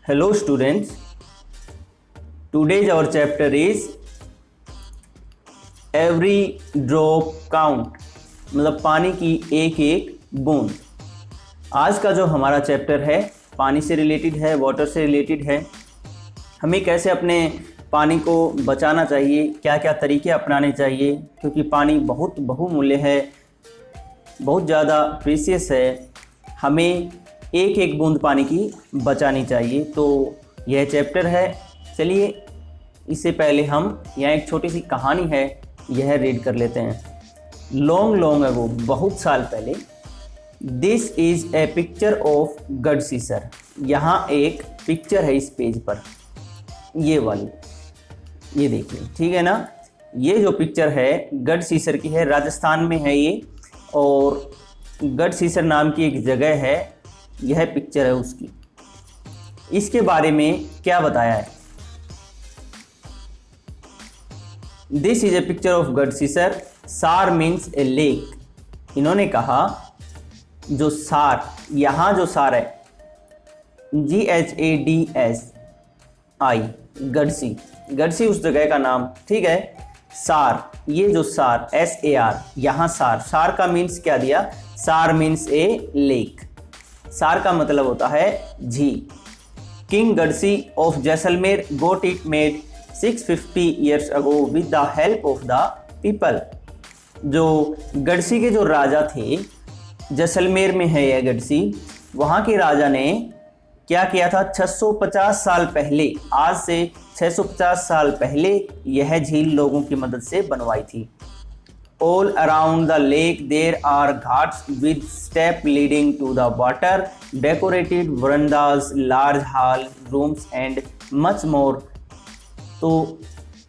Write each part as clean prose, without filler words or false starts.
Hello students, today's our chapter is every drop count, मतलब पानी की एक एक बूंद। आज का जो हमारा चैप्टर है पानी से रिलेटेड है, वाटर से रिलेटेड है। हमें कैसे अपने पानी को बचाना चाहिए, क्या क्या तरीके अपनाने चाहिए, क्योंकि पानी बहुत बहुमूल्य है, बहुत ज़्यादा प्रीशियस है। हमें एक एक बूंद पानी की बचानी चाहिए। तो यह चैप्टर है। चलिए इससे पहले हम यहाँ एक छोटी सी कहानी है, यह रीड कर लेते हैं। लॉन्ग लॉन्ग अगो, बहुत साल पहले, this is a picture of Gadsisar. यहाँ एक पिक्चर है इस पेज पर, ये वाली, ये देखिए, ठीक है ना। ये जो पिक्चर है गढ़सीसर की है, राजस्थान में है ये, और गढ़सीसर नाम की एक जगह है, यह पिक्चर है उसकी। इसके बारे में क्या बताया है? This is a picture of Gadsisar. सार मीन्स ए लेक। इन्होंने कहा जो सार, यहाँ जो सार है GHADSI, गढ़सी, गढ़सी उस जगह का नाम, ठीक है। सार, ये जो सार SAR, यहाँ सार, सार का मीन्स क्या दिया? सार मीन्स ए लेक। सार का मतलब होता है झील। King Gadsi of Jaisalmer got it made 650 years ago with the help of the people। जो गढ़सी के जो राजा थे, जैसलमेर में है यह गढ़सी, वहाँ के राजा ने क्या किया था? 650 साल पहले, आज से 650 साल पहले यह झील लोगों की मदद से बनवाई थी। All around the lake there are ghats with step leading to the water, decorated verandas, large hall, rooms and much more। तो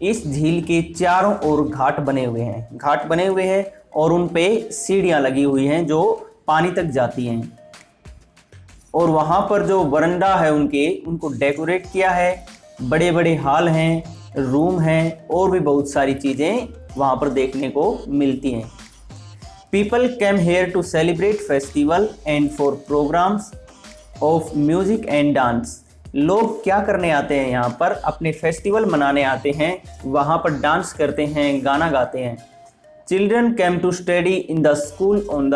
इस झील के चारों ओर घाट बने हुए हैं, घाट बने हुए हैं और उन पे सीढ़ियाँ लगी हुई हैं जो पानी तक जाती हैं। और वहाँ पर जो वरंडा है उनको डेकोरेट किया है, बड़े बड़े हॉल हैं, रूम हैं और भी बहुत सारी चीज़ें वहाँ पर देखने को मिलती हैं। People came here to celebrate festival and for programmes of music and dance. लोग क्या करने आते हैं यहाँ पर? अपने फेस्टिवल मनाने आते हैं, वहाँ पर डांस करते हैं, गाना गाते हैं। Children came to study in the school on the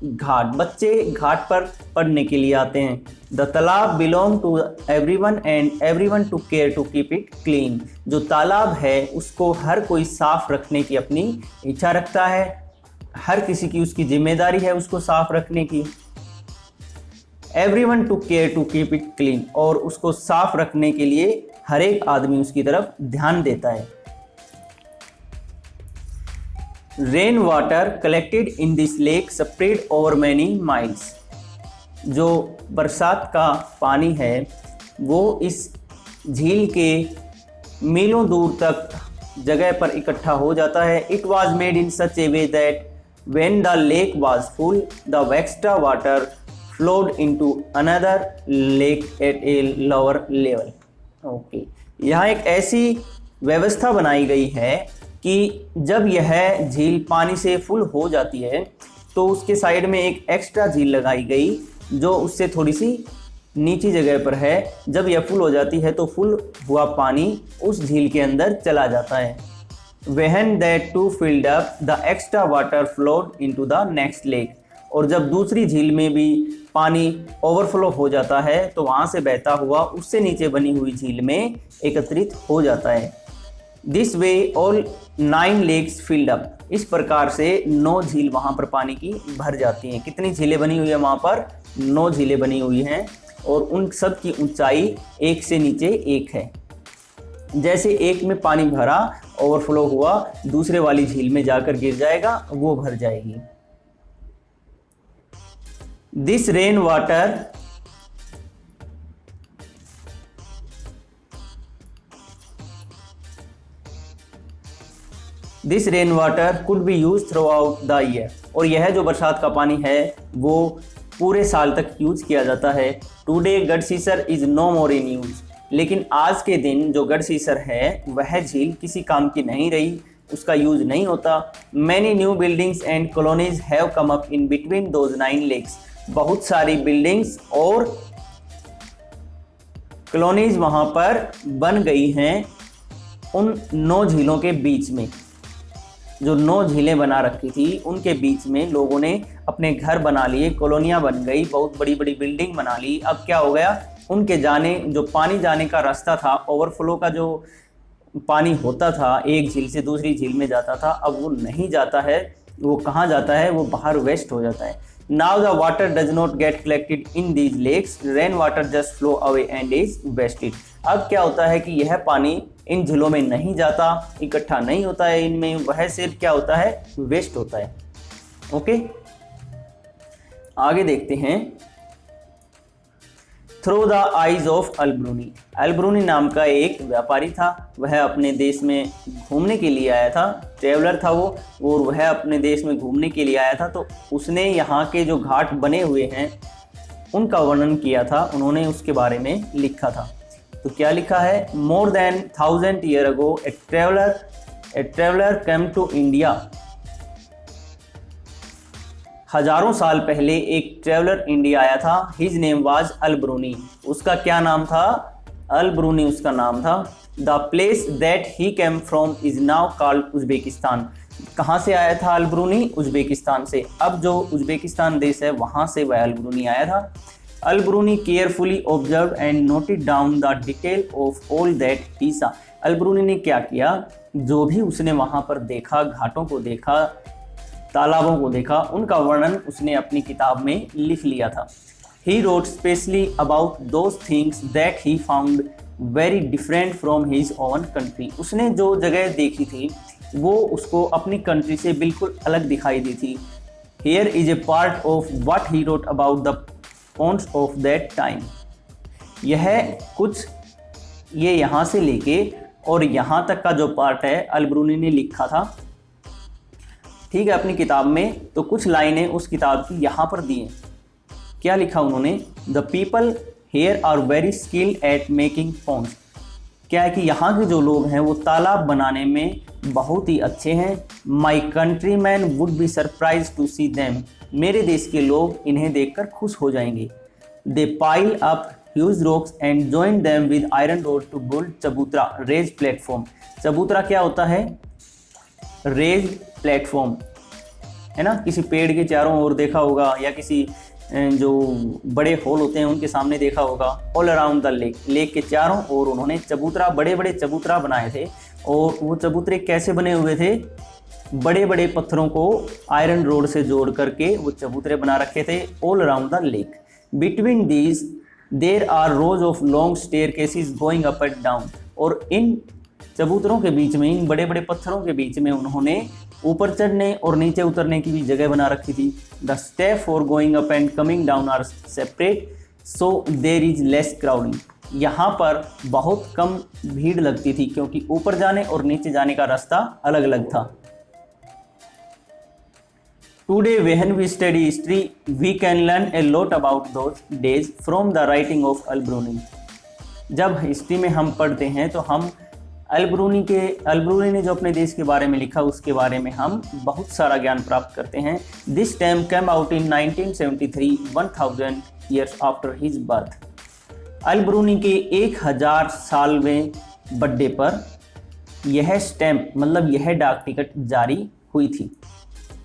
ghat. बच्चे घाट पर पढ़ने के लिए आते हैं। The talab belong to everyone and everyone to care to keep it clean. जो तालाब है उसको हर कोई साफ रखने की अपनी इच्छा रखता है, हर किसी की उसकी जिम्मेदारी है उसको साफ रखने की। Everyone to care to keep it clean, और उसको साफ रखने के लिए हर एक आदमी उसकी तरफ ध्यान देता है। Rain water collected in this lake spread over many miles. जो बरसात का पानी है वो इस झील के मीलों दूर तक जगह पर इकट्ठा हो जाता है। It was made in such a way that when the lake was full the extra water flowed into another lake at a lower level. Okay, यहाँ एक ऐसी व्यवस्था बनाई गई है कि जब यह झील पानी से फुल हो जाती है तो उसके साइड में एक एक्स्ट्रा झील लगाई गई जो उससे थोड़ी सी नीची जगह पर है। जब यह फुल हो जाती है तो फुल हुआ पानी उस झील के अंदर चला जाता है। When that too filled up, the extra water flowed into the next lake। और जब दूसरी झील में भी पानी ओवरफ्लो हो जाता है तो वहाँ से बहता हुआ उससे नीचे बनी हुई झील में एकत्रित हो जाता है। This way all 9 lakes filled up. इस प्रकार से 9 झील वहाँ पर पानी की भर जाती हैं। कितनी झीलें बनी हुई है वहाँ पर? 9 झीलें बनी हुई हैं, और उन सब की ऊंचाई एक से नीचे एक है। जैसे एक में पानी भरा, ओवरफ्लो हुआ, दूसरे वाली झील में जाकर गिर जाएगा, वो भर जाएगी। This rain water this rain water could be use through out the year. और यह जो बरसात का पानी है वो पूरे साल तक यूज किया जाता है। Today Gadsisar is no more in use. लेकिन आज के दिन जो गढ़सीसर है वह झील किसी काम की नहीं रही, उसका यूज नहीं होता। Many new buildings and colonies have come up in between those 9 lakes. बहुत सारी बिल्डिंग्स और कॉलोनीज वहाँ पर बन गई हैं उन 9 झीलों के बीच में। जो 9 झीलें बना रखी थी उनके बीच में लोगों ने अपने घर बना लिए, कॉलोनियाँ बन गई, बहुत बड़ी बड़ी बिल्डिंग बना ली। अब क्या हो गया, उनके जाने जो पानी जाने का रास्ता था, ओवरफ्लो का जो पानी होता था एक झील से दूसरी झील में जाता था, अब वो नहीं जाता है। वो कहाँ जाता है, वो बाहर वेस्ट हो जाता है। Now the water does not get collected in these lakes, rain water just flow away and is wasted. अब क्या होता है कि यह पानी इन झीलों में नहीं जाता, इकट्ठा नहीं होता है इनमें, वह सिर्फ क्या होता है, वेस्ट होता है। ओके, आगे देखते हैं। Through the eyes of Al-Biruni. Al-Biruni नाम का एक व्यापारी था, वह अपने देश में घूमने के लिए आया था, ट्रेवलर था वो, और वह अपने देश में घूमने के लिए आया था। तो उसने यहाँ के जो घाट बने हुए हैं उनका वर्णन किया था, उन्होंने उसके बारे में लिखा था। तो क्या लिखा है, more than 1000 year ago a traveller came to India. हजारों साल पहले एक ट्रेवलर इंडिया आया था, हिज नेम वाज अल-ब्रूनी। उसका क्या नाम था, अल-ब्रूनी उसका नाम था। The place that he came from is now called Uzbekistan. कहाँ से आया था अल-ब्रूनी, उज्बेकिस्तान से। अब जो उज्बेकिस्तान देश है वहाँ से वह अल-ब्रूनी आया था। Al-Biruni carefully observe and noted down the detail of all that he saw. Al-Biruni ने क्या किया, जो भी उसने वहाँ पर देखा, घाटों को देखा, तालाबों को देखा, उनका वर्णन उसने अपनी किताब में लिख लिया था। He wrote specially about those things that he found very different from his own country। उसने जो जगह देखी थी वो उसको अपनी कंट्री से बिल्कुल अलग दिखाई दी थी। Here is a part of what he wrote about the ponds of that time। यह कुछ ये यहाँ से लेके और यहाँ तक का जो पार्ट है अल-ब्रूनी ने लिखा था, ठीक है, अपनी किताब में। तो कुछ लाइनें उस किताब की यहाँ पर दी हैं। क्या लिखा उन्होंने, the people here are very skilled at making ponds. क्या है कि यहाँ के जो लोग हैं वो तालाब बनाने में बहुत ही अच्छे हैं। My country man would be surprise to see them. मेरे देश के लोग इन्हें देखकर खुश हो जाएंगे। They pile up huge rocks and join them with iron rod to build chabutra raised platform. चबूतरा क्या होता है, रेज प्लेटफॉर्म है ना, किसी पेड़ के चारों ओर देखा होगा या किसी जो बड़े होल होते हैं उनके सामने देखा होगा। All around the lake, lake के चारों ओर उन्होंने चबूतरा, बड़े बड़े चबूतरा बनाए थे। और वो चबूतरे कैसे बने हुए थे, बड़े बड़े पत्थरों को आयरन रोड से जोड़ करके वो चबूतरे बना रखे थे all around the lake. Between these there are rows of long staircases going up and down. और इन चबूतरों के बीच में, इन बड़े बड़े पत्थरों के बीच में उन्होंने ऊपर चढ़ने और नीचे उतरने की भी जगह बना रखी थी। The step for going up and coming down are separate so there is less crowding. यहाँ पर बहुत कम भीड़ लगती थी क्योंकि ऊपर जाने और नीचे जाने का रास्ता अलग अलग था। Today when we study history we can learn a lot about those days from the writing of Al-Biruni. जब हिस्ट्री में हम पढ़ते हैं तो हम अल-ब्रूनी ने जो अपने देश के बारे में लिखा उसके बारे में हम बहुत सारा ज्ञान प्राप्त करते हैं। This time came out in 1973, 1000 years after his birth. Al-Biruni के 1000 सालवें बर्थडे पर यह स्टैम्प, मतलब यह डाक टिकट जारी हुई थी।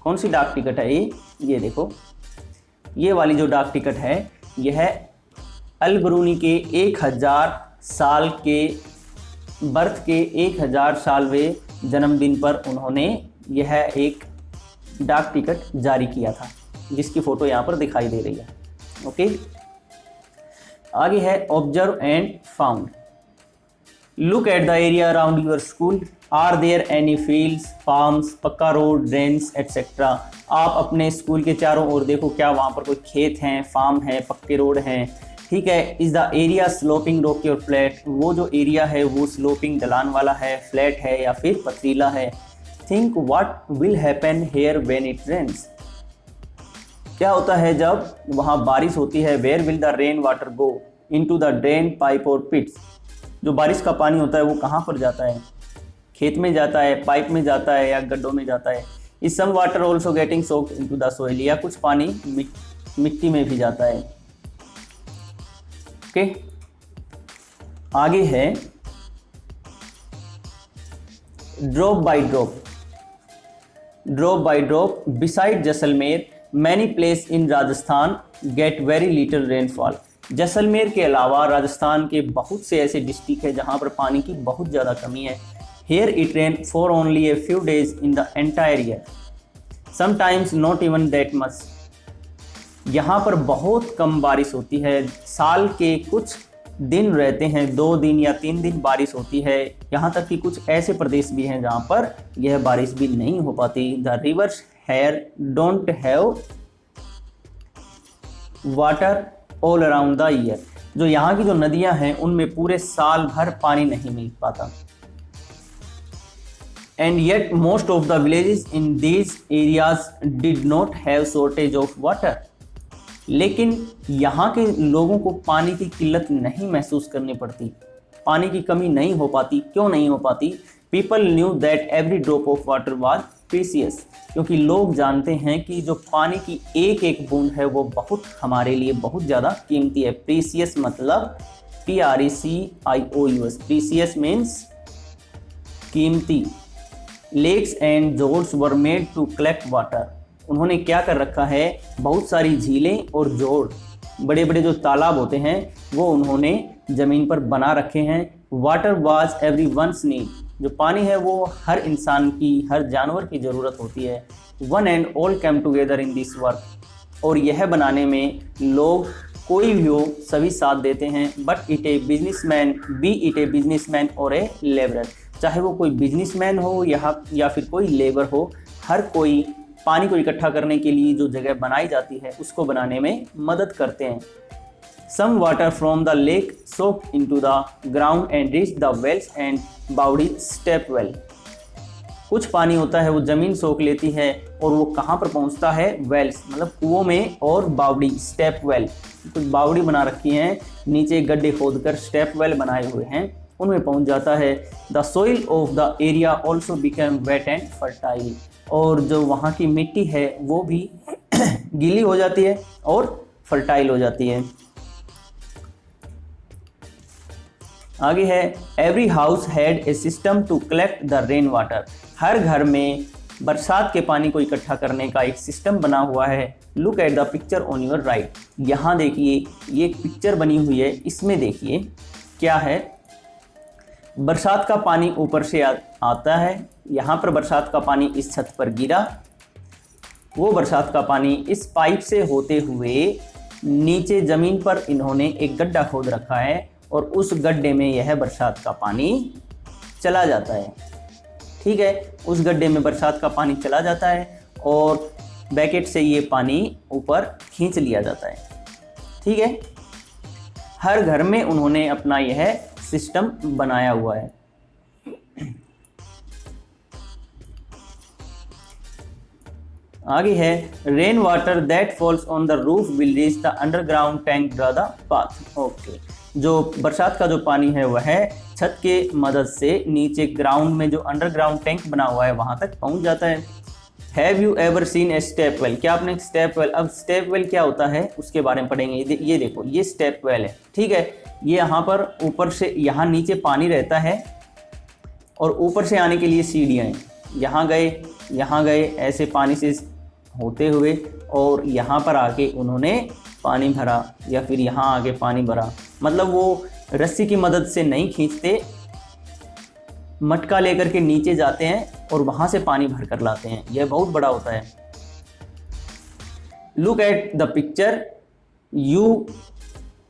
कौन सी डाक टिकट है ये देखो, ये वाली जो डाक टिकट है यह अल-ब्रूनी के 1000 साल के बर्थ के 1000 सालवें जन्मदिन पर उन्होंने यह एक डाक टिकट जारी किया था, जिसकी फ़ोटो यहाँ पर दिखाई दे रही है। ओके, आगे है observe and found. Look at the area around your school, are there any fields, farms, pucca road, drains etcetera. आप अपने स्कूल के चारों ओर देखो, क्या वहाँ पर कोई खेत हैं, फार्म है, पक्के रोड हैं, ठीक है। Is the area sloping Rocky और फ्लैट, वो जो एरिया है वो स्लोपिंग ढलान वाला है, फ्लैट है या फिर पथरीला है। Think what will happen here when it rains. क्या होता है जब वहाँ बारिश होती है। Where will the rain water go, into the drain, pipe और पिट्स। जो बारिश का पानी होता है वो कहाँ पर जाता है, खेत में जाता है, पाइप में जाता है या गड्ढों में जाता है। Is some water also getting soaked into the soil, या कुछ पानी मिट्टी में भी जाता है। ओके, आगे है drop by drop. Drop by drop beside Jaisalmer many place in Rajasthan get very little rainfall. Jaisalmer के अलावा राजस्थान के बहुत से ऐसे डिस्ट्रिक्ट है जहां पर पानी की बहुत ज़्यादा कमी है। Here it rain for only a few days in the entire year, sometimes not even that much. यहाँ पर बहुत कम बारिश होती है, साल के कुछ दिन रहते हैं, 2 दिन या 3 दिन बारिश होती है। यहाँ तक कि कुछ ऐसे प्रदेश भी हैं जहाँ पर यह बारिश भी नहीं हो पाती। The reverse hair don't have water all around the year. जो यहाँ की जो नदियाँ हैं उनमें पूरे साल भर पानी नहीं मिल पाता। And yet most of the villages in these areas did not have shortage of water. लेकिन यहाँ के लोगों को पानी की किल्लत नहीं महसूस करनी पड़ती, पानी की कमी नहीं हो पाती। क्यों नहीं हो पाती? People knew that every drop of water was precious. क्योंकि लोग जानते हैं कि जो पानी की एक एक बूंद है वो बहुत हमारे लिए बहुत ज़्यादा कीमती है। प्रीसियस मतलब PRECIOUS, प्रीसियस मीन्स कीमती। Lakes and johads were made to collect water. उन्होंने क्या कर रखा है, बहुत सारी झीलें और जोड़, बड़े बड़े जो तालाब होते हैं वो उन्होंने ज़मीन पर बना रखे हैं। Water was everyone's need. जो पानी है वो हर इंसान की, हर जानवर की ज़रूरत होती है। One and all came together in this work. और यह बनाने में लोग कोई भी हो सभी साथ देते हैं। But it a businessman, B it a businessman और ए लेबरर। चाहे वो कोई बिजनेसमैन हो या फिर कोई लेबर हो, हर कोई पानी को इकट्ठा करने के लिए जो जगह बनाई जाती है उसको बनाने में मदद करते हैं। Some water from the lake soak into the ground and reach the wells and bawdi step well. कुछ पानी होता है वो ज़मीन सोख लेती है और वो कहाँ पर पहुँचता है? वेल्स मतलब कुओं में, और बावड़ी स्टेप वेल, कुछ बावड़ी बना रखी हैं, नीचे गड्ढे खोदकर स्टेप वेल बनाए हुए हैं, उनमें पहुँच जाता है। The soil of the area also become wait and fertile. और जो वहाँ की मिट्टी है वो भी गीली हो जाती है और फर्टाइल हो जाती है। आगे है every house had a system to collect the rain water. हर घर में बरसात के पानी को इकट्ठा करने का एक सिस्टम बना हुआ है। Look at the picture on your right. यहाँ देखिए, ये एक पिक्चर बनी हुई है, इसमें देखिए क्या है। बरसात का पानी ऊपर से आता है। यहाँ पर बरसात का पानी इस छत पर गिरा, वो बरसात का पानी इस पाइप से होते हुए नीचे ज़मीन पर इन्होंने एक गड्ढा खोद रखा है और उस गड्ढे में यह बरसात का पानी चला जाता है। ठीक है, उस गड्ढे में बरसात का पानी चला जाता है और बैकेट से ये पानी ऊपर खींच लिया जाता है। ठीक है, हर घर में उन्होंने अपना यह सिस्टम बनाया हुआ है। आगे है rain water that falls on the roof will reach the underground tank the path. Okay, जो बरसात का जो पानी है वह छत के मदद से नीचे ग्राउंड में जो अंडरग्राउंड टैंक बना हुआ है वहां तक पहुंच जाता है। Have you ever scene a step well? क्या आपने स्टेप वेल, अब स्टेप वेल क्या होता है उसके बारे में पढ़ेंगे। ये देखो, ये स्टेप वेल है। ठीक है, ये यहाँ पर ऊपर से, यहाँ नीचे पानी रहता है और ऊपर से आने के लिए सीढ़ियाँ हैं। यहाँ गए ऐसे पानी से होते हुए और यहाँ पर आके उन्होंने पानी भरा या फिर यहाँ आके पानी भरा। मतलब वो रस्सी की मदद से नहीं खींचते, मटका लेकर के नीचे जाते हैं और वहाँ से पानी भर कर लाते हैं। यह बहुत बड़ा होता है। Look at the picture.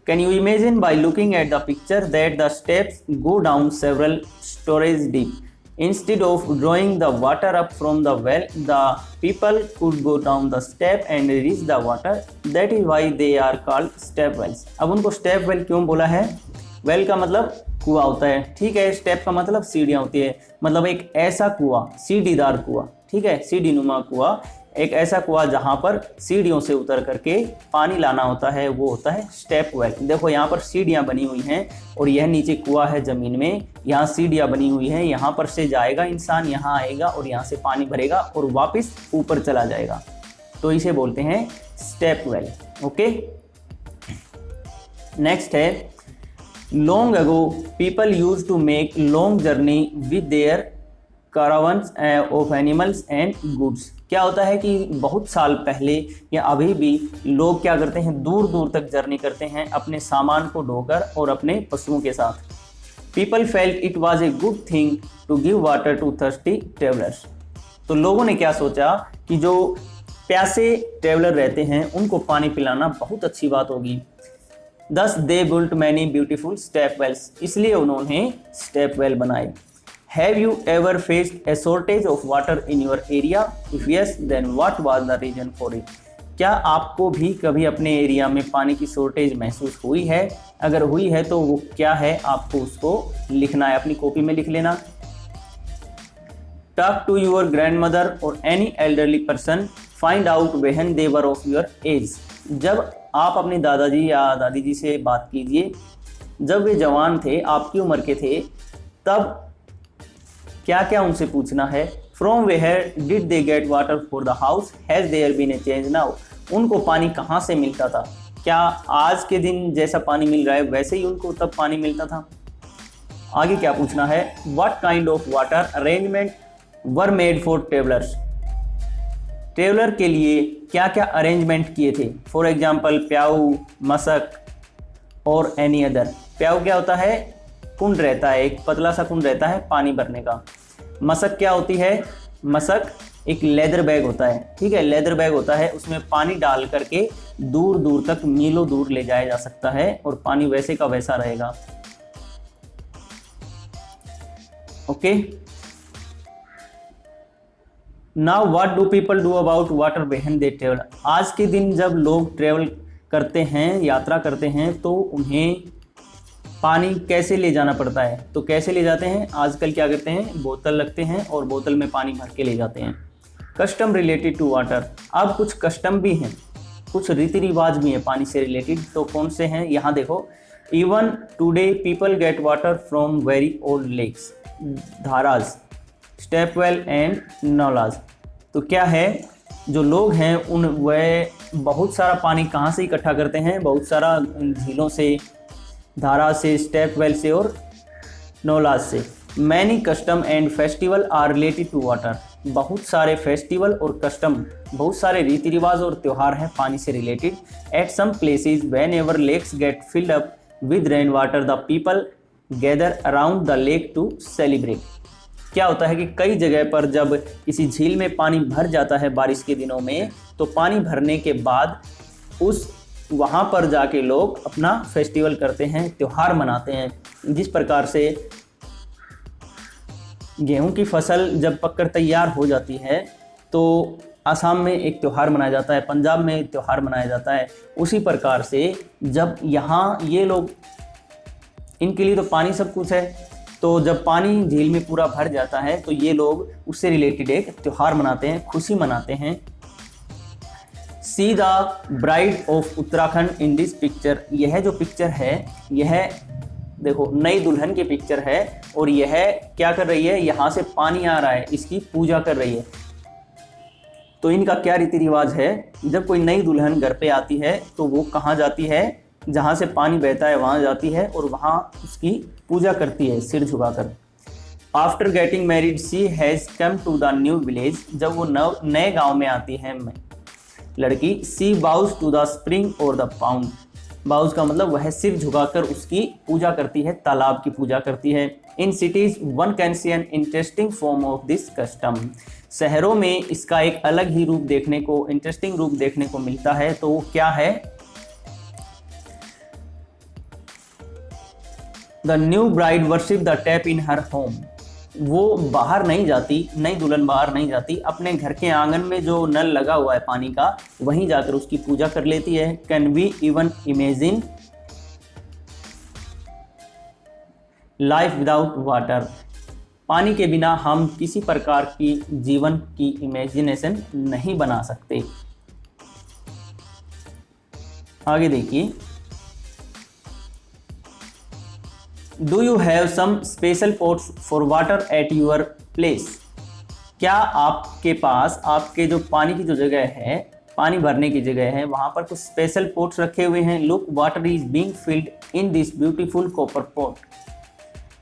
Can you imagine by looking at the picture that the steps go down several stories deep? Instead of drawing the water up from the well, the people could go down the step and reach the water. That is why they are called step wells. अब उनको step well क्यों बोला है? well का मतलब कुआं होता है। ठीक है, step का मतलब सीढ़ियाँ होती है, मतलब एक ऐसा कुआं, सीढ़ीदार कुआं। ठीक है, सीढ़ी नुमा कुआं, एक ऐसा कुआं जहाँ पर सीढ़ियों से उतर करके पानी लाना होता है, वो होता है स्टेप वेल। देखो यहाँ पर सीढ़ियाँ बनी हुई हैं और यह नीचे कुआं है ज़मीन में, यहाँ सीढ़ियाँ बनी हुई हैं, यहाँ पर से जाएगा इंसान, यहाँ आएगा और यहाँ से पानी भरेगा और वापस ऊपर चला जाएगा, तो इसे बोलते हैं स्टेप वेल। ओके, नेक्स्ट है long ago people use to make long journey with their caravans of animals and goods. क्या होता है कि बहुत साल पहले या अभी भी लोग क्या करते हैं, दूर दूर तक जर्नी करते हैं अपने सामान को ढोकर और अपने पशुओं के साथ। People felt it was a good thing to give water to thirsty travellers. तो लोगों ने क्या सोचा कि जो प्यासे ट्रेवलर रहते हैं उनको पानी पिलाना बहुत अच्छी बात होगी। Thus they built many beautiful step wells, इसलिए उन्होंने स्टेप वेल बनाए। Have you ever faced a shortage of water in your area? If yes, then what was the reason for it? क्या आपको भी कभी अपने एरिया में पानी की शॉर्टेज महसूस हुई है? अगर हुई है तो वो क्या है, आपको उसको लिखना है, अपनी कॉपी में लिख लेना। Talk to your grandmother or any elderly person, find out when they were of your age. जब आप अपने दादाजी या दादी जी से बात कीजिए, जब वे जवान थे, आपकी उम्र के थे, तब क्या क्या उनसे पूछना है। From where did they get water for the house, has there been a change now. उनको पानी कहाँ से मिलता था, क्या आज के दिन जैसा पानी मिल रहा है वैसे ही उनको तब पानी मिलता था। आगे क्या पूछना है, what kind of water arrangement were made for travellers. Traveller के लिए क्या क्या अरेंजमेंट किए थे। फॉर एग्जाम्पल प्याऊ, मशक और एनी अदर। प्याऊ क्या होता है, कुंड रहता है, एक पतला सा कुंड रहता है पानी भरने का। मशक क्या होती है, मशक एक लेदर बैग होता है, ठीक है, लेदर बैग होता है, उसमें पानी डाल करके दूर दूर तक मीलों दूर ले जाया जा सकता है और पानी वैसे का वैसा रहेगा। Okay, now what do people do about water when they travel. आज के दिन जब लोग ट्रेवल करते हैं, यात्रा करते हैं, तो उन्हें पानी कैसे ले जाना पड़ता है। तो कैसे ले जाते हैं, आजकल क्या करते हैं, बोतल रखते हैं और बोतल में पानी भर के ले जाते हैं। कस्टम रिलेटेड टू वाटर, अब कुछ कस्टम भी हैं, कुछ रीति रिवाज भी हैं पानी से रिलेटेड। तो कौन से हैं, यहाँ देखो। Even today people get water from very old lakes, dharas, step well and naulas. तो क्या है, जो लोग हैं उन वह बहुत सारा पानी कहाँ से इकट्ठा करते हैं, बहुत सारा झीलों से, धारा से, स्टेप वेल से और नौलाज से। Many custom and festival are related to water, बहुत सारे फेस्टिवल और कस्टम, बहुत सारे रीति रिवाज और त्यौहार हैं पानी से related. At some places whenever lakes get filled up with rain water the people gather around the lake to celebrate. क्या होता है कि कई जगह पर जब किसी झील में पानी भर जाता है बारिश के दिनों में, तो पानी भरने के बाद उस वहाँ पर जाके लोग अपना फेस्टिवल करते हैं, त्यौहार मनाते हैं। जिस प्रकार से गेहूं की फसल जब पककर तैयार हो जाती है तो असम में एक त्यौहार मनाया जाता है, पंजाब में एक त्यौहार मनाया जाता है। उसी प्रकार से जब यहाँ ये लोग, इनके लिए तो पानी सब कुछ है, तो जब पानी झील में पूरा भर जाता है तो ये लोग उससे रिलेटेड एक त्यौहार मनाते हैं, खुशी मनाते हैं। See the bride of Uttarakhand in this picture, यह जो पिक्चर है यह देखो नई दुल्हन की पिक्चर है और यह क्या कर रही है, यहाँ से पानी आ रहा है, इसकी पूजा कर रही है। तो इनका क्या रीति रिवाज है, जब कोई नई दुल्हन घर पे आती है तो वो कहाँ जाती है, जहाँ से पानी बहता है वहाँ जाती है और वहाँ उसकी पूजा करती है सिर झुकाकर। After getting married she has come to the new village, जब वो नए गाँव में आती है लड़की, she bows to the spring और द पाउंड, बाउज का मतलब वह सिर झुकाकर उसकी पूजा करती है, तालाब की पूजा करती है। In cities one can see an interesting form of this custom, शहरों में इसका एक अलग ही रूप देखने को, इंटरेस्टिंग रूप देखने को मिलता है। तो वो क्या है, the new bride worship the tap in her home, वो बाहर नहीं जाती, नई दुल्हन बाहर नहीं जाती, अपने घर के आंगन में जो नल लगा हुआ है पानी का वहीं जाकर उसकी पूजा कर लेती है। Can we even imagine life without water, पानी के बिना हम किसी प्रकार की जीवन की इमेजिनेशन नहीं बना सकते। आगे देखिए, do you have some special pots for water at your place, क्या आपके पास आपके जो पानी की जो जगह है पानी भरने की जगह है, वहाँ पर कुछ स्पेशल पोट्स रखे हुए हैं। Look water is being filled in this beautiful copper pot.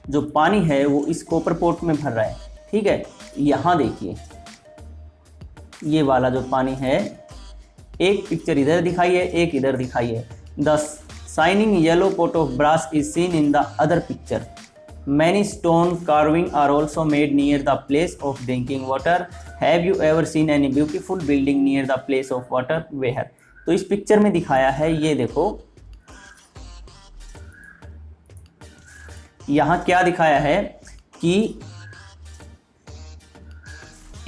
जो पानी है वो इस कॉपर पॉट में भर रहा है, ठीक है। यहाँ देखिए ये वाला जो पानी है, एक पिक्चर इधर दिखाई है, एक इधर दिखाई है। The shining yellow pot of brass is seen in the other picture. Many stone carving are also made near the place of drinking water. Have you ever seen any beautiful building near the place of water? Where? तो इस picture में दिखाया है, ये देखो यहाँ क्या दिखाया है कि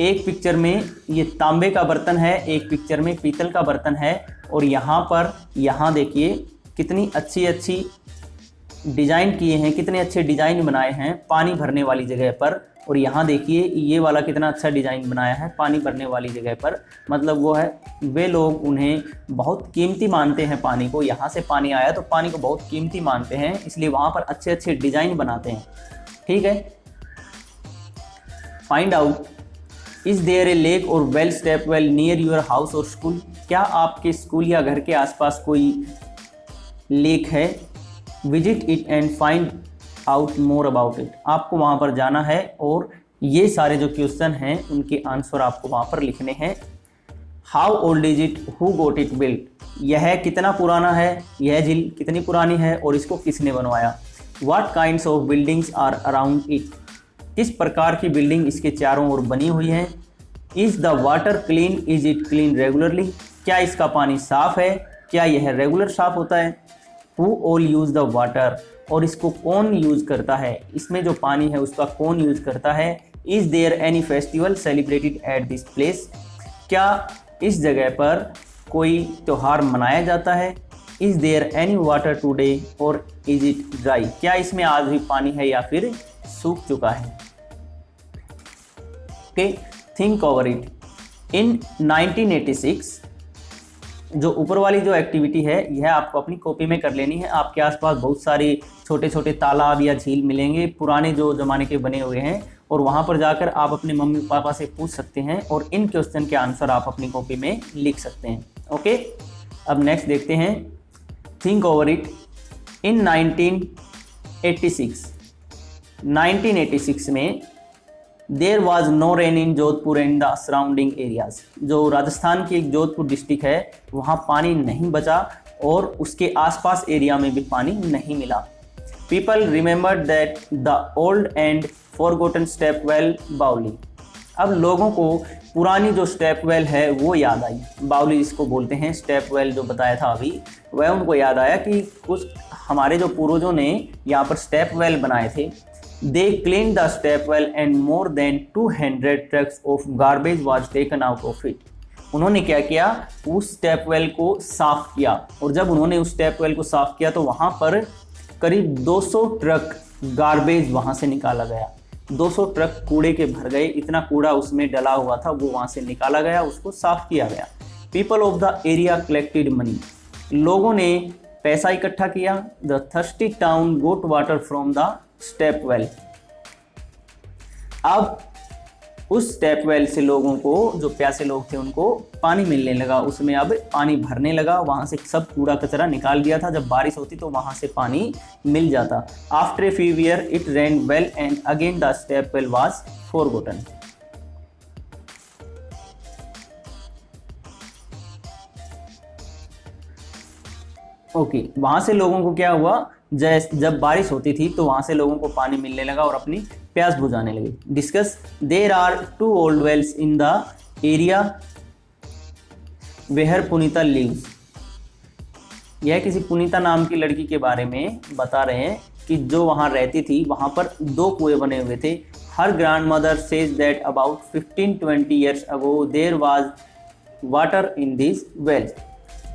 एक पिक्चर में ये तांबे का बर्तन है, एक पिक्चर में पीतल का बर्तन है। और यहाँ पर यहाँ देखिए कितनी अच्छी अच्छी डिज़ाइन किए हैं, कितने अच्छे डिज़ाइन बनाए हैं पानी भरने वाली जगह पर। और यहाँ देखिए ये वाला कितना अच्छा डिज़ाइन बनाया है पानी भरने वाली जगह पर। मतलब वो है, वे लोग उन्हें बहुत कीमती मानते हैं पानी को। यहाँ से पानी आया तो पानी को बहुत कीमती मानते हैं, इसलिए वहाँ पर अच्छे अच्छे डिज़ाइन बनाते हैं, ठीक है। Find out, is there a lake or well step well near your house or school. क्या आपके स्कूल या घर के आसपास कोई लेक है? Visit it and find out more about it. आपको वहाँ पर जाना है और ये सारे जो क्वेश्चन हैं उनके आंसर आपको वहाँ पर लिखने हैं। How old is it, who got it built. यह कितना पुराना है, यह झील कितनी पुरानी है और इसको किसने बनवाया। What kinds of buildings are around it. किस प्रकार की बिल्डिंग इसके चारों ओर बनी हुई है। Is the water clean, is it clean regularly. क्या इसका पानी साफ है, क्या यह रेगुलर साफ होता है। Who all use the water, और इसको कौन यूज़ करता है, इसमें जो पानी है उसका कौन यूज़ करता है। Is there any festival celebrated at this place? क्या इस जगह पर कोई त्यौहार मनाया जाता है। Is there any water today or is it dry? क्या इसमें आज भी पानी है या फिर सूख चुका है। Okay, think over it. In 1986 जो ऊपर वाली जो एक्टिविटी है यह आपको अपनी कॉपी में कर लेनी है। आपके आसपास बहुत सारे छोटे छोटे तालाब या झील मिलेंगे पुराने जो ज़माने के बने हुए हैं, और वहाँ पर जाकर आप अपने मम्मी पापा से पूछ सकते हैं और इन क्वेश्चन के आंसर आप अपनी कॉपी में लिख सकते हैं। ओके, अब नेक्स्ट देखते हैं। Think over it. इन 1986 में there was no rain in Jodhpur and the surrounding areas. जो राजस्थान की एक जोधपुर डिस्ट्रिक्ट है वहाँ पानी नहीं बचा और उसके आसपास एरिया में भी पानी नहीं मिला। People remember that the old and forgotten step well बाउली। अब लोगों को पुरानी जो स्टेप वेल है वो याद आई। बाउली जिसको बोलते हैं, स्टेप वेल जो बताया था अभी, वह उनको याद आया कि कुछ हमारे जो पूर्वजों ने यहाँ पर स्टेप वेल बनाए थे। They cleaned the step well and more than 200 trucks of garbage was taken out of it. उन्होंने क्या किया, उस स्टेप वेल को साफ किया, और जब उन्होंने उस स्टेप वेल को साफ किया तो वहाँ पर करीब 200 ट्रक गार्बेज वहाँ से निकाला गया। 200 ट्रक कूड़े के भर गए, इतना कूड़ा उसमें डला हुआ था वो वहाँ से निकाला गया, उसको साफ किया गया। People of the area collected money. लोगों ने पैसा इकट्ठा किया। The thirsty town got water from the step well. अब उस स्टेप वेल से लोगों को, जो प्यासे लोग थे, उनको पानी मिलने लगा, उसमें अब पानी भरने लगा। वहाँ से सब कूड़ा कचरा निकाल दिया था, जब बारिश होती तो वहाँ से पानी मिल जाता। After a few year it rain well and again the step well was forgotten. Okay, वहाँ से लोगों को क्या हुआ, जब बारिश होती थी तो वहाँ से लोगों को पानी मिलने लगा और अपनी प्यास बुझाने लगे। Discuss, there are 2 old wells in the area where Punita lives. यह किसी पुनीता नाम की लड़की के बारे में बता रहे हैं कि जो वहाँ रहती थी, वहाँ पर 2 कुएं बने हुए थे। हर grandmother says that about 15-20 years ago there was water in this wells.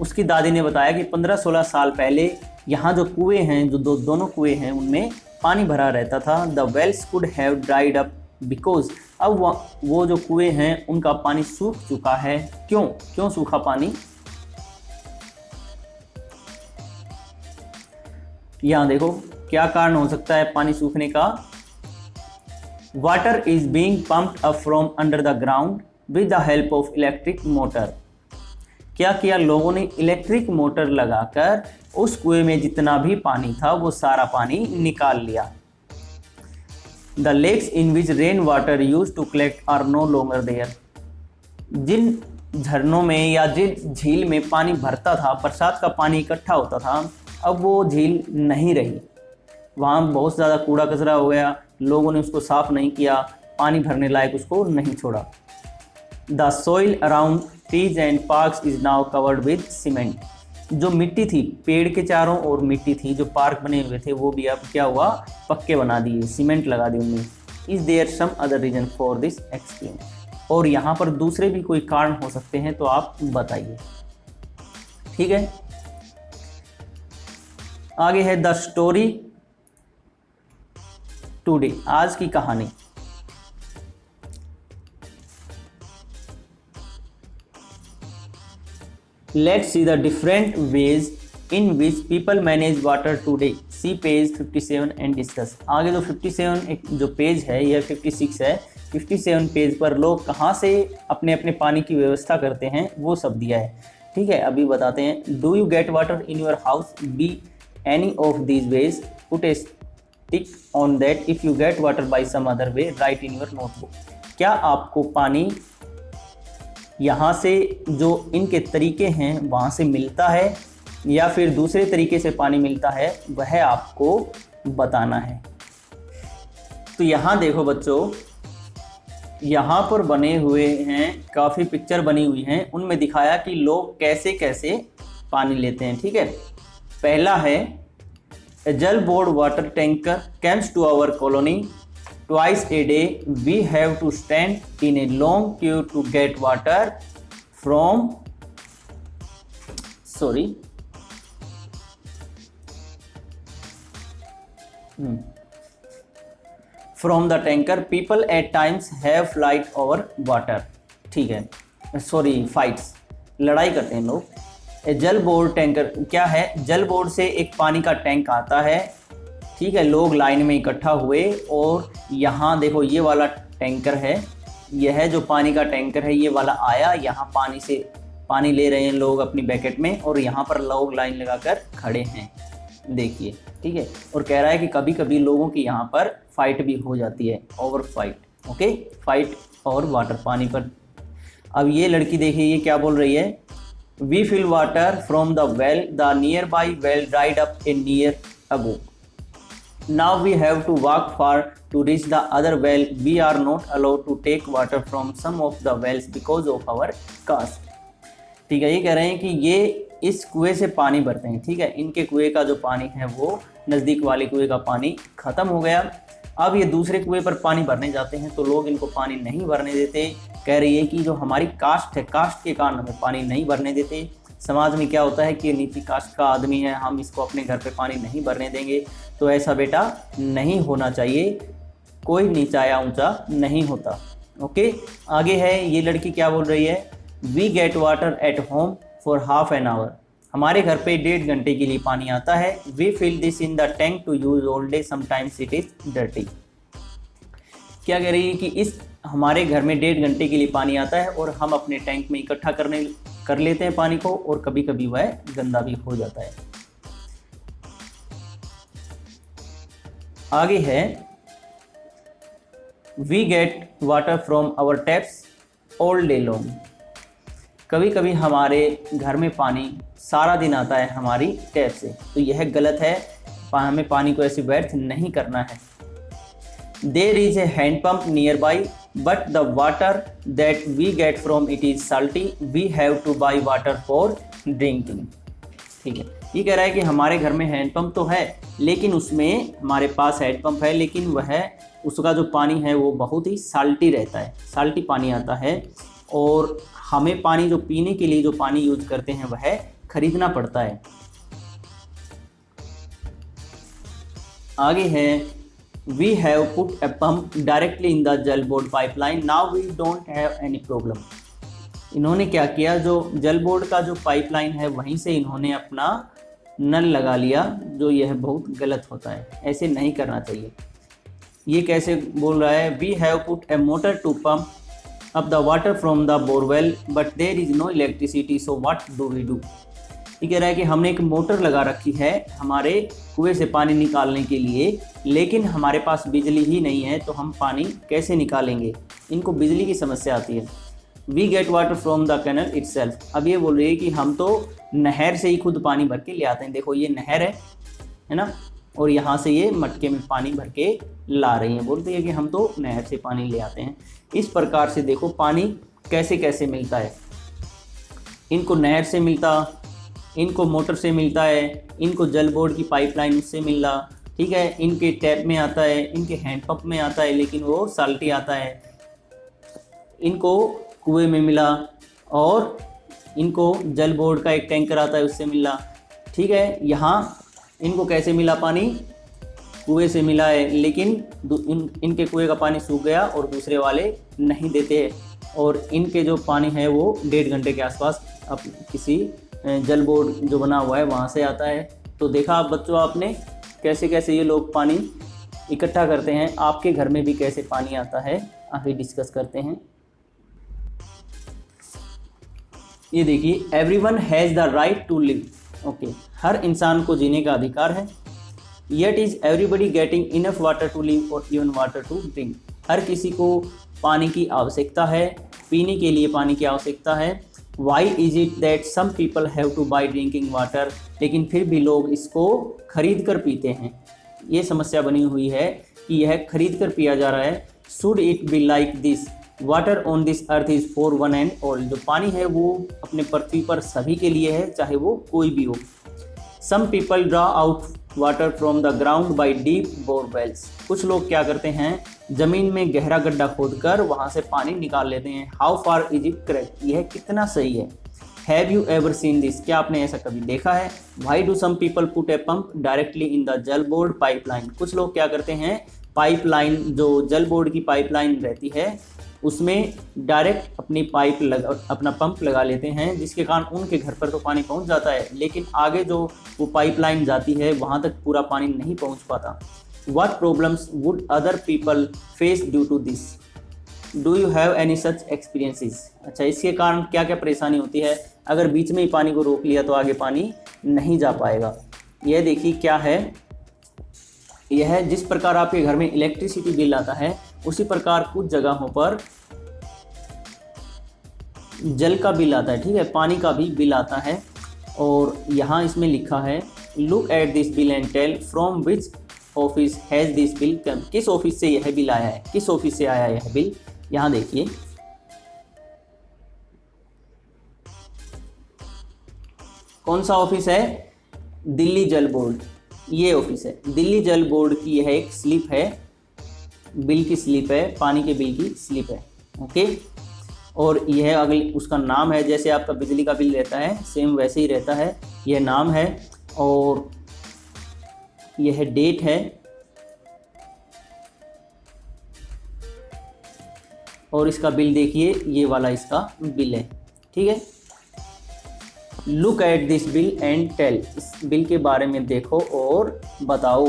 उसकी दादी ने बताया कि 15-16 साल पहले यहाँ जो कुएं हैं, जो दोनों कुएं हैं, उनमें पानी भरा रहता था। The wells could have dried up because, अब वो जो कुएं हैं उनका पानी सूख चुका है। क्यों सूखा पानी, यहाँ देखो क्या कारण हो सकता है पानी सूखने का। Water is being pumped up from under the ground with the help of electric motor. क्या किया लोगों ने, इलेक्ट्रिक मोटर लगाकर उस कुएं में जितना भी पानी था वो सारा पानी निकाल लिया। The lakes in which rain water used to collect are no longer there. जिन झरनों में या जिन झील में पानी भरता था, बरसात का पानी इकट्ठा होता था, अब वो झील नहीं रही। वहाँ बहुत ज़्यादा कूड़ा कचरा हो गया, लोगों ने उसको साफ नहीं किया, पानी भरने लायक उसको नहीं छोड़ा। The soil around trees and parks is now covered with cement. जो मिट्टी थी, पेड़ के चारों ओर मिट्टी थी, जो पार्क बने हुए थे वो भी अब क्या हुआ, पक्के बना दिए, सीमेंट लगा दी उनमें। Is there some other reason for this, explain. और यहाँ पर दूसरे भी कोई कारण हो सकते हैं तो आप बताइए। ठीक है, आगे है द स्टोरी टुडे, आज की कहानी। Let's see the different ways in which people manage water today, see page 57 and discuss. आगे जो 57 जो पेज है, यह 56 है, 57 पेज पर लोग कहाँ से अपने अपने पानी की व्यवस्था करते हैं वो सब दिया है। ठीक है, अभी बताते हैं। Do you get water in your house, be any of these ways, put a tick on that. If you get water by some other way, write in your notebook. क्या आपको पानी यहाँ से जो इनके तरीके हैं वहाँ से मिलता है या फिर दूसरे तरीके से पानी मिलता है, वह आपको बताना है। तो यहाँ देखो बच्चों, यहाँ पर बने हुए हैं, काफ़ी पिक्चर बनी हुई हैं, उनमें दिखाया कि लोग कैसे कैसे पानी लेते हैं। ठीक है, पहला है A jal board water tanker comes to our colony twice a day. We have to stand in a long queue to get water from from the tanker. People at times have fight over water. ठीक है, fights, लड़ाई करते हैं लोग। जल board tanker क्या है, जल बोर्ड से एक पानी का टैंक आता है। ठीक है, लोग लाइन में इकट्ठा हुए और यहाँ देखो ये वाला टैंकर है, यह जो पानी का टैंकर है ये वाला आया, यहाँ पानी से पानी ले रहे हैं लोग अपनी बैकेट में, और यहाँ पर लोग लाइन लगाकर खड़े हैं, देखिए। ठीक है, और कह रहा है कि कभी कभी लोगों की यहाँ पर फाइट भी हो जाती है, ओवर फाइट। ओके, फाइट और वाटर, पानी पर। अब ये लड़की देखिए ये क्या बोल रही है, we fill water from the well, the nearby well dried up a year ago. Now we have to walk far to reach the other well. We are not allowed to take water from some of the wells because of our caste. ठीक है, ये कह रहे हैं कि ये इस कुएं से पानी भरते हैं। ठीक है, इनके कुएं का जो पानी है वो नज़दीक वाले कुएं का पानी ख़त्म हो गया। अब ये दूसरे कुएं पर पानी भरने जाते हैं तो लोग इनको पानी नहीं भरने देते। कह रही है कि जो हमारी कास्ट है, कास्ट के कारण हमें पानी नहीं भरने देते। समाज में क्या होता है कि नीची कास्ट का आदमी है, हम इसको अपने घर पे पानी नहीं भरने देंगे। तो ऐसा बेटा नहीं होना चाहिए, कोई नीचा या ऊंचा नहीं होता। ओके, आगे है, ये लड़की क्या बोल रही है, we get water at home for half an hour. हमारे घर पे 1.5 घंटे के लिए पानी आता है। We fill this in the tank to use all day, sometimes it is dirty. क्या कह रही है कि इस हमारे घर में 1.5 घंटे के लिए पानी आता है और हम अपने टैंक में इकट्ठा कर लेते हैं पानी को, और कभी कभी वह गंदा भी हो जाता है। आगे है, we get water from our taps all day long. कभी कभी हमारे घर में पानी सारा दिन आता है हमारी टैप से, तो यह गलत है, हमें पानी को ऐसे व्यर्थ नहीं करना है। There is a hand pump nearby but the water that we get from it is salty, we have to buy water for drinking. ठीक है, ये कह रहा है कि हमारे घर में हैंड पंप तो है, लेकिन उसमें हमारे पास हैंड पंप है, लेकिन वह उसका जो पानी है वो बहुत ही साल्टी रहता है, साल्टी पानी आता है, और हमें पानी जो पीने के लिए जो पानी यूज करते हैं वह खरीदना पड़ता है। आगे है, we have put a pump directly in the जल board pipeline, now we don't have any problem. इन्होंने क्या किया, जो जल बोर्ड का जो पाइपलाइन है वहीं से इन्होंने अपना नल लगा लिया, जो यह बहुत गलत होता है, ऐसे नहीं करना चाहिए। ये कैसे बोल रहा है, we have put a motor to pump up the water from the borewell but there is no electricity, so what do we do? ये कह रहा है कि हमने एक मोटर लगा रखी है हमारे कुएं से पानी निकालने के लिए, लेकिन हमारे पास बिजली ही नहीं है, तो हम पानी कैसे निकालेंगे? इनको बिजली की समस्या आती है। We get water from the canal itself. अब ये बोल रही है कि हम तो नहर से ही खुद पानी भर के ले आते हैं। देखो ये नहर है ना, और यहाँ से ये मटके में पानी भर के ला रही हैं। बोलती है कि हम तो नहर से पानी ले आते हैं। इस प्रकार से देखो पानी कैसे कैसे मिलता है। इनको नहर से मिलता, इनको मोटर से मिलता है, इनको जल बोर्ड की पाइपलाइन से मिला, ठीक है, इनके टैप में आता है, इनके हैंडपंप में आता है लेकिन वो साल्टी आता है, इनको कुएं में मिला, और इनको जल बोर्ड का एक टैंकर आता है उससे मिला, ठीक है। यहाँ इनको कैसे मिला पानी? कुएं से मिला है, लेकिन इनके कुएं का पानी सूख गया और दूसरे वाले नहीं देते हैं, और इनके जो पानी है वो 1.5 घंटे के आसपास अब किसी जल बोर्ड जो बना हुआ है वहाँ से आता है। तो देखा आप बच्चों आपने कैसे कैसे ये लोग पानी इकट्ठा करते हैं। आपके घर में भी कैसे पानी आता है आगे डिस्कस करते हैं। ये देखिए, everyone has the right to live. Okay, हर इंसान को जीने का अधिकार है। Yet is everybody getting enough water to live और इवन वाटर टू ड्रिंक। हर किसी को पानी की आवश्यकता है, पीने के लिए पानी की आवश्यकता है। Why is it that some people have to buy drinking water, लेकिन फिर भी लोग इसको खरीद कर पीते हैं। ये समस्या बनी हुई है कि यह खरीद कर पिया जा रहा है। Should it be like this, water on this earth is for one and all. जो पानी है वो अपने पृथ्वी पर सभी के लिए है, चाहे वो कोई भी हो। Some people draw out water from the ground by deep borewells. कुछ लोग क्या करते हैं, ज़मीन में गहरा गड्ढा खोदकर वहाँ से पानी निकाल लेते हैं। How far is it correct, यह कितना सही है? Have you ever seen this, क्या आपने ऐसा कभी देखा है? Why do some people put a pump directly in the जल बोर्ड पाइपलाइन। कुछ लोग क्या करते हैं, पाइपलाइन जो जल बोर्ड की पाइपलाइन रहती है उसमें डायरेक्ट अपना पंप लगा लेते हैं, जिसके कारण उनके घर पर तो पानी पहुंच जाता है, लेकिन आगे जो वो पाइपलाइन जाती है वहां तक पूरा पानी नहीं पहुंच पाता। What problems would other people face due to this? Do you have any such experiences? अच्छा, इसके कारण क्या क्या परेशानी होती है? अगर बीच में ही पानी को रोक लिया तो आगे पानी नहीं जा पाएगा। यह देखिए क्या है, यह जिस प्रकार आपके घर में इलेक्ट्रिसिटी बिल आता है उसी प्रकार कुछ जगहों पर जल का बिल आता है, ठीक है, पानी का भी बिल आता है। और यहाँ इसमें लिखा है look at this bill and tell from which office has this bill come. किस ऑफिस से यह बिल आया है, किस ऑफिस से आया यह बिल? यहाँ देखिए, कौन सा ऑफिस है? दिल्ली जल बोर्ड, ये ऑफिस है। दिल्ली जल बोर्ड की यह एक स्लिप है, बिल की स्लिप है, पानी के बिल की स्लिप है। ओके, और यह अगले उसका नाम है, जैसे आपका बिजली का बिल रहता है सेम वैसे ही रहता है। यह नाम है और यह डेट है, और इसका बिल देखिए, ये वाला इसका बिल है, ठीक है। Look at this bill and tell, इस बिल के बारे में देखो और बताओ।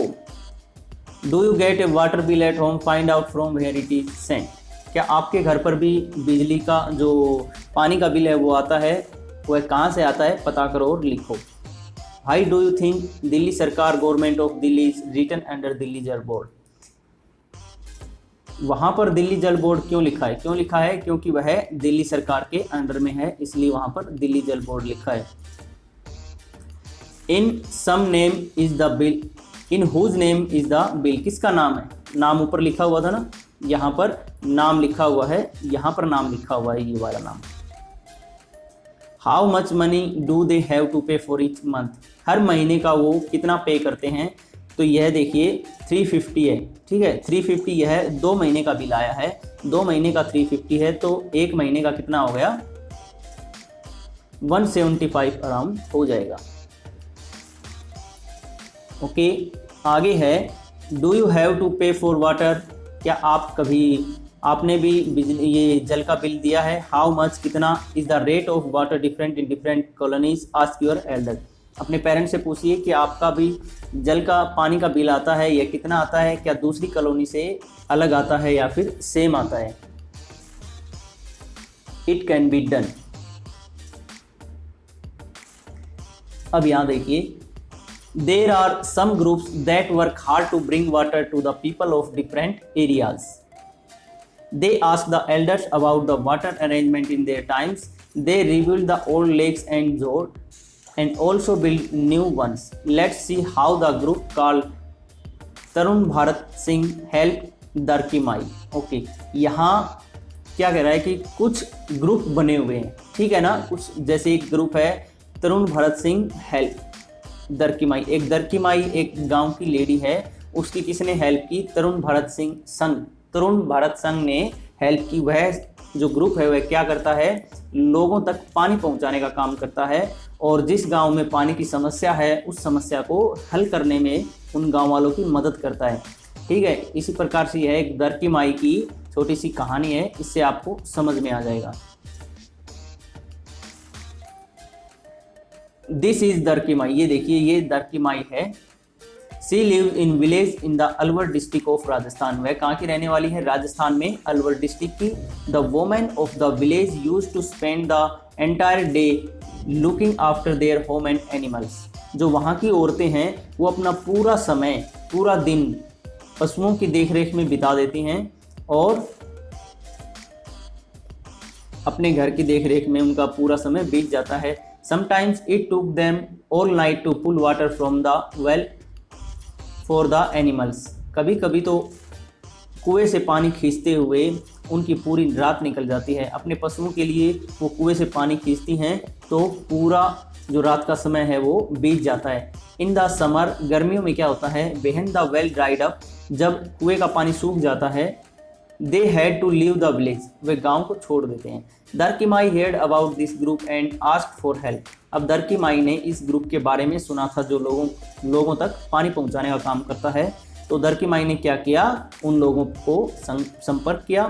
Do you get a water bill at home, find out from where it is sent. क्या आपके घर पर भी बिजली का जो पानी का बिल है वो आता है, वह कहाँ से आता है पता करो और लिखो। Why do you think Delhi सरकार government of Delhi is written under Delhi Jal Board. वहाँ पर दिल्ली जल बोर्ड क्यों लिखा है? क्यों लिखा है? क्योंकि वह दिल्ली सरकार के अंडर में है, इसलिए वहाँ पर दिल्ली जल बोर्ड लिखा है। In some name is the bill, in whose name is the bill, किसका नाम है? नाम ऊपर लिखा हुआ था ना, यहाँ पर नाम लिखा हुआ है, यहाँ पर नाम लिखा हुआ है, ये वाला नाम। How much money do they have to pay for each month, हर महीने का वो कितना पे करते हैं? तो यह देखिए 350 है, ठीक है, 350 यह 2 महीने का बिल आया है, 2 महीने का 350 है, तो 1 महीने का कितना हो गया? 175 अराउंड हो जाएगा। ओके, आगे है do you have to pay for water, क्या आप कभी आपने भी बिजली ये जल का बिल दिया है? हाउ मच, कितना? Is the rate of water different in different colonies, ask your Elder. अपने पेरेंट्स से पूछिए कि आपका भी जल का पानी का बिल आता है, यह कितना आता है, क्या दूसरी कॉलोनी से अलग आता है या फिर सेम आता है। It can be done. अब यहाँ देखिए, there are some groups that work hard to bring water to the people of different areas. They asked the elders about the water arrangement in their times. They rebuilt the old lakes and also built new ones. Let's see how the group called Tarun Bharat Singh help Darkimai. Okay, यहाँ क्या कह रहा है कि कुछ group बने हुए हैं, ठीक है ना। कुछ जैसे एक ग्रुप है तरुण भारत सिंह हेल्प दरकीमाई, एक दरकीमाई एक गांव की लेडी है, उसकी किसने हेल्प की? तरुण भारत सिंह संघ, तरुण भारत संघ ने हेल्प की। वह जो ग्रुप है वह क्या करता है? लोगों तक पानी पहुंचाने का काम करता है, और जिस गांव में पानी की समस्या है उस समस्या को हल करने में उन गांव वालों की मदद करता है, ठीक है। इसी प्रकार से यह एक दरकीमाई की छोटी सी कहानी है, इससे आपको समझ में आ जाएगा। दिस इज दरकीमाई, ये देखिए ये दरकीमाई है। She live in village in the Alwar district of Rajasthan, वह कहाँ की रहने वाली है? राजस्थान में अलवर डिस्ट्रिक्ट की। The women of the village use to spend the entire day looking after their home and animals, जो वहाँ की औरतें हैं वो अपना पूरा समय, पूरा दिन पशुओं की देखरेख में बिता देती हैं और अपने घर की देखरेख में उनका पूरा समय बीत जाता है। Sometimes it took them all night to pull water from the well for the animals, कभी कभी तो कुएं से पानी खींचते हुए उनकी पूरी रात निकल जाती है। अपने पशुओं के लिए वो कुएं से पानी खींचती हैं तो पूरा जो रात का समय है वो बीत जाता है। इन द समर, गर्मियों में क्या होता है? When the well dried up, जब कुएं का पानी सूख जाता है, they had to leave the village, वे गांव को छोड़ देते हैं। Darkimai heard about this group and asked for help, अब दरकीमाई ने इस ग्रुप के बारे में सुना था जो लोगों तक पानी पहुंचाने का काम करता है। तो दरकीमाई ने क्या किया? उन लोगों को संपर्क किया।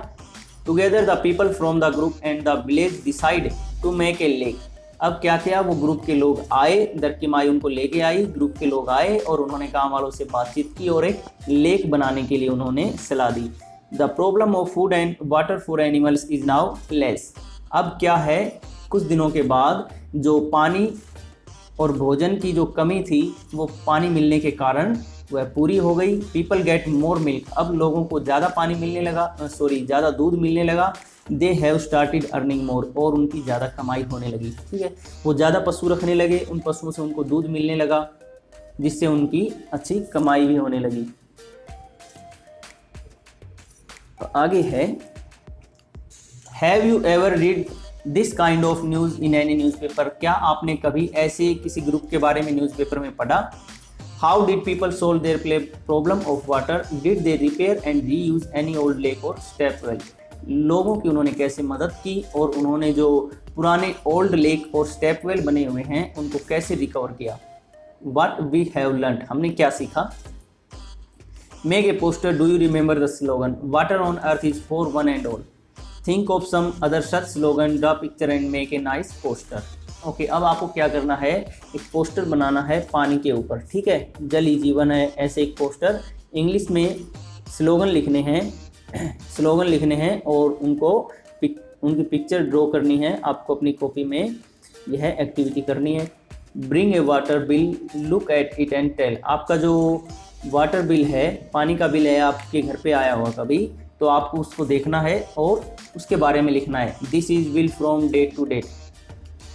Together the people from the group and the village decide to make a lake, अब क्या किया? वो ग्रुप के लोग आए, दरकीमाई उनको लेके आई, ग्रुप के लोग आए और उन्होंने गाँव वालों से बातचीत की और एक लेक बनाने के लिए उन्होंने सलाह दी। The problem of food and water for animals is now less, अब क्या है? कुछ दिनों के बाद जो पानी और भोजन की जो कमी थी वो पानी मिलने के कारण वह पूरी हो गई। पीपल गेट मोर मिल्क, अब लोगों को ज़्यादा पानी मिलने लगा, ज़्यादा दूध मिलने लगा। They have started earning more, और उनकी ज़्यादा कमाई होने लगी, ठीक है। वो ज़्यादा पशु रखने लगे, उन पशुओं से उनको दूध मिलने लगा जिससे उनकी अच्छी कमाई भी होने लगी। तो आगे है, have you ever read this kind of news in any newspaper, क्या आपने कभी ऐसे किसी ग्रुप के बारे में न्यूज़पेपर में पढ़ा? How did people solve their problem of water, did they repair and reuse any old lake और स्टेप वेल, लोगों की उन्होंने कैसे मदद की और उन्होंने जो पुराने ओल्ड लेक और स्टेप वेल बने हुए हैं उनको कैसे रिकवर किया। व्हाट वी हैव लर्नड, हमने क्या सीखा? Make a poster, do you remember the slogan, water on earth is for one and all, think of some other such slogan, draw picture and make a nice poster. Okay, अब आपको क्या करना है? एक poster बनाना है पानी के ऊपर, ठीक है। जल ही जीवन है, ऐसे एक पोस्टर, इंग्लिश में स्लोगन लिखने हैं और उनकी पिक्चर ड्रॉ करनी है। आपको अपनी कॉपी में यह एक्टिविटी करनी है। Bring a water bill, look at it and tell, आपका जो वाटर बिल है, पानी का बिल है, आपके घर पे आया होगा कभी, तो आपको उसको देखना है और उसके बारे में लिखना है। This is bill from date to date,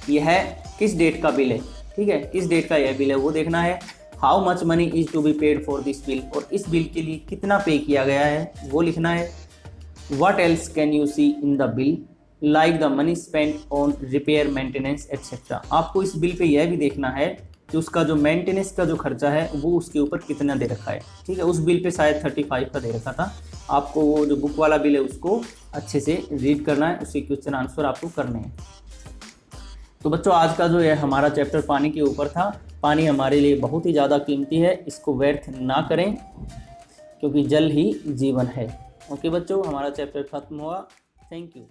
यह किस डेट का बिल है, ठीक है, किस डेट का यह बिल है वो देखना है। How much money is to be paid for this bill, और इस बिल के लिए कितना पे किया गया है वो लिखना है। What else can you see in the bill, like the money spent on repair maintenance etcetera, आपको इस बिल पे यह भी देखना है कि उसका जो मेंटेनेंस का जो खर्चा है वो उसके ऊपर कितना दे रखा है, ठीक है। उस बिल पे शायद 35 का दे रखा था। आपको वो जो बुक वाला बिल है उसको अच्छे से रीड करना है, उसके क्वेश्चन आंसर आपको करने हैं। तो बच्चों, आज का जो है हमारा चैप्टर पानी के ऊपर था। पानी हमारे लिए बहुत ही ज़्यादा कीमती है, इसको व्यर्थ ना करें क्योंकि जल ही जीवन है। ओके बच्चों, हमारा चैप्टर खत्म हुआ। Thank you.